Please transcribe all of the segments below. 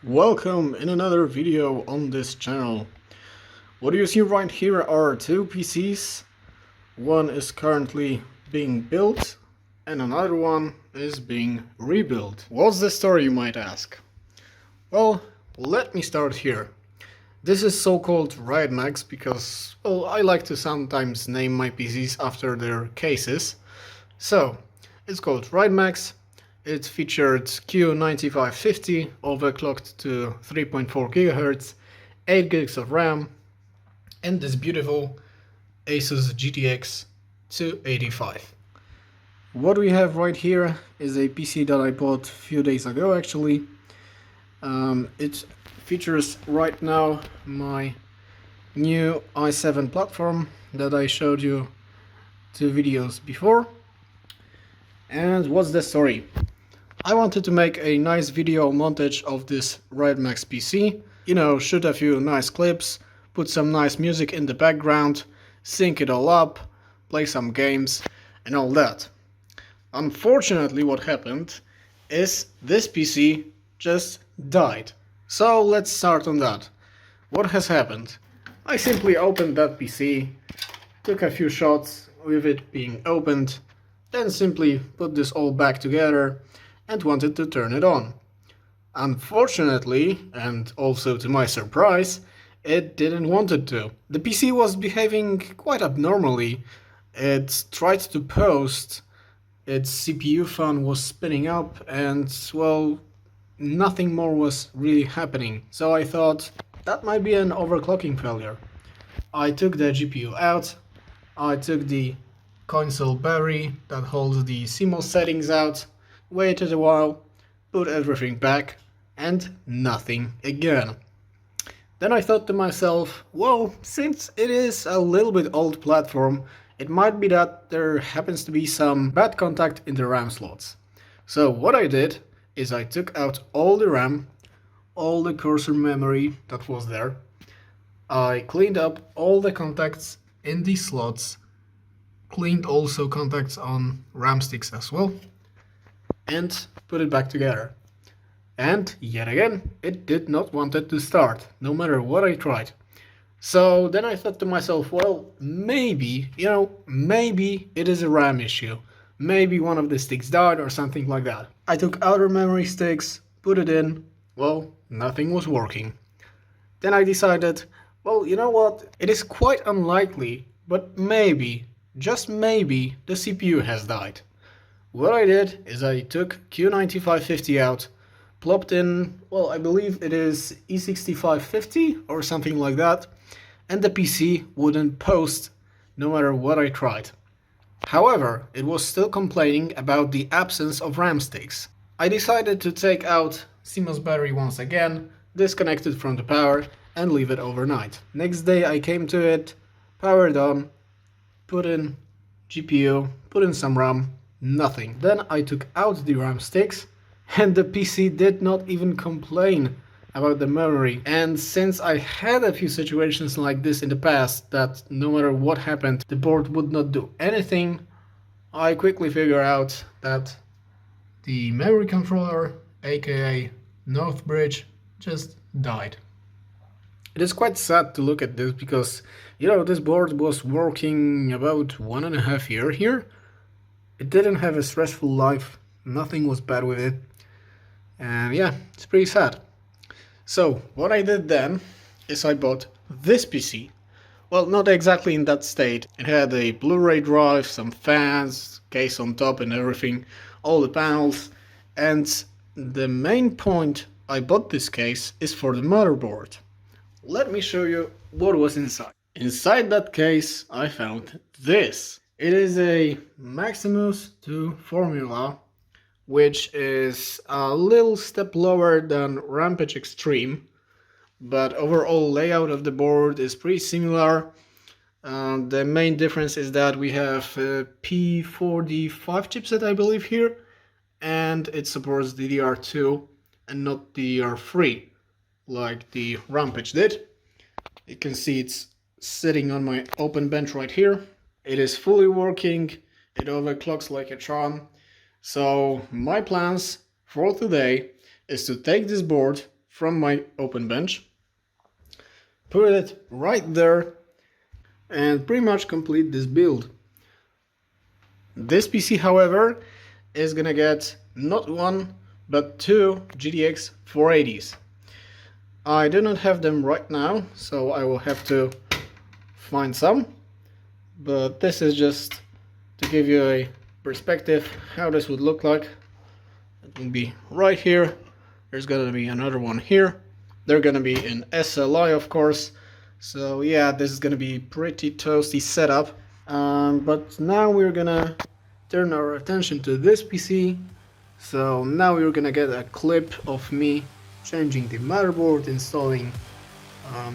Welcome in another video on this channel. What you see right here are two PCs. One is currently being built and another one is being rebuilt. What's the story, you might ask? Well, let me start here. This is so-called RaidMax because, well, I like to sometimes name my PCs after their cases. So, it's called RaidMax. It featured Q9550 overclocked to 3.4 GHz, 8 gigs of RAM, and this beautiful Asus GTX 285. What we have right here is a PC that I bought a few days ago actually. It features right now my new i7 platform that I showed you 2 videos before. And what's the story? I wanted to make a nice video montage of this RaidMax PC, you know, shoot a few nice clips, put some nice music in the background, sync it all up, play some games and all that. Unfortunately, what happened is this PC just died. So let's start on that. What has happened? I simply opened that PC, took a few shots with it being opened, then simply put this all back together and wanted to turn it on. Unfortunately, and also to my surprise, it didn't want it to. The PC was behaving quite abnormally. It tried to post, its CPU fan was spinning up, and well, nothing more was really happening. So I thought that might be an overclocking failure. I took the GPU out, I took the console battery that holds the CMOS settings out, waited a while, put everything back, and nothing again. Then I thought to myself, well, since it is a little bit old platform, it might be that there happens to be some bad contact in the RAM slots. So what I did is I took out all the RAM, all the cursor memory that was there, I cleaned up all the contacts in these slots, cleaned also contacts on RAM sticks as well, and put it back together. And yet again, it did not want it to start, no matter what I tried. So then I thought to myself, well, maybe, maybe it is a RAM issue. Maybe one of the sticks died or something like that. I took outer memory sticks, put it in, well, nothing was working. Then I decided, well, you know what, it is quite unlikely, but maybe, just maybe, the CPU has died. What I did is I took Q9550 out, plopped in, well, I believe it is E6550 or something like that, and the PC wouldn't post no matter what I tried. However, it was still complaining about the absence of RAM sticks. I decided to take out CMOS battery once again, disconnect it from the power, and leave it overnight. Next day I came to it, powered on, put in GPU, put in some RAM, nothing. Then I took out the RAM sticks and the PC did not even complain about the memory. And since I had a few situations like this in the past that no matter what happened the board would not do anything, I quickly figured out that the memory controller, aka North Bridge, just died. It is quite sad to look at this because, this board was working about 1.5 years here. It didn't have a stressful life, nothing was bad with it, and yeah, it's pretty sad. So what I did then is I bought this PC. Well, not exactly in that state. It had a Blu-ray drive, some fans, case on top and everything, all the panels, and the main point I bought this case is for the motherboard. Let me show you what was inside. Inside that case I found this. It is a Maximus 2 formula, which is a little step lower than Rampage Extreme, but overall layout of the board is pretty similar. The main difference is that we have a P4D5 chipset, I believe here, and it supports DDR2 and not DDR3 like the Rampage did. You can see it's sitting on my open bench right here. It is fully working, it overclocks like a charm. So my plans for today is to take this board, from my open bench, put it right there, and pretty much complete this build. This PC, however, is gonna get not one, but two GTX 480s. I do not have them right now, so I will have to find some, but this is just to give you a perspective how this would look like. It will be right here. There's gonna be another one here. They're gonna be in SLI, of course. So yeah, this is gonna be pretty toasty setup. But now we're gonna turn our attention to this PC. So now we're gonna get a clip of me changing the motherboard, installing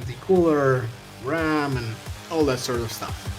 the cooler, RAM, and all that sort of stuff.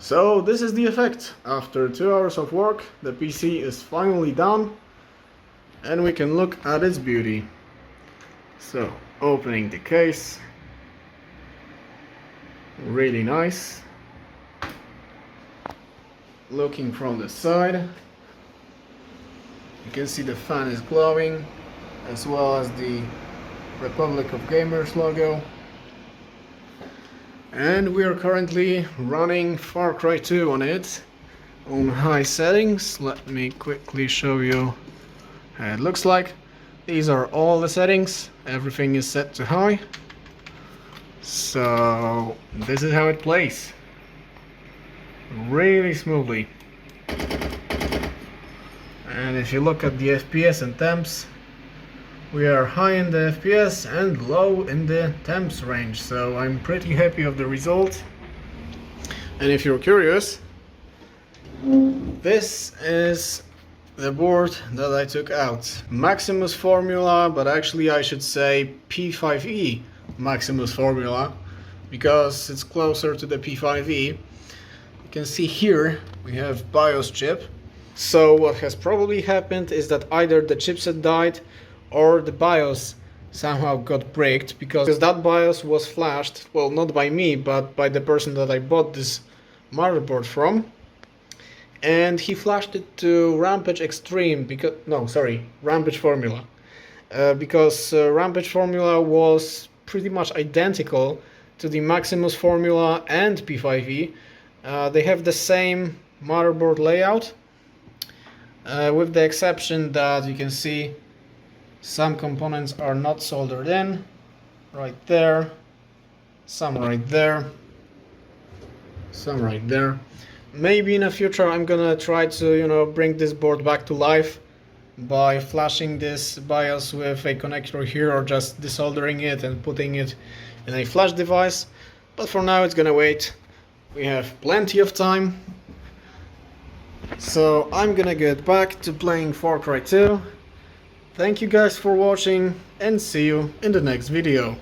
So this is the effect. After 2 hours of work, the PC is finally done and we can look at its beauty. So opening the case, really nice. Looking from the side, you can see the fan is glowing, as well as the Republic of Gamers logo. And we are currently running Far Cry 2 on it, on high settings. Let me quickly show you how it looks like. These are all the settings, everything is set to high. So this is how it plays. Really smoothly. And if you look at the FPS and temps, we are high in the FPS and low in the temps range, so I'm pretty happy of the result. And if you're curious, this is the board that I took out. Maximus formula, but actually I should say P5E Maximus formula, because it's closer to the P5E. You can see here we have BIOS chip. So what has probably happened is that either the chipset died or the BIOS somehow got bricked, because that BIOS was flashed, well, not by me, but by the person that I bought this motherboard from. And he flashed it to Rampage Extreme, because, no, sorry, Rampage Formula. Because Rampage Formula was pretty much identical to the Maximus Formula and P5E. They have the same motherboard layout, with the exception that you can see some components are not soldered in, right there, some right there, some right there. Maybe in the future I'm gonna try to, bring this board back to life by flashing this BIOS with a connector here, or just desoldering it and putting it in a flash device. But for now it's gonna wait. We have plenty of time. So I'm gonna get back to playing Far Cry 2. Thank you guys for watching and see you in the next video.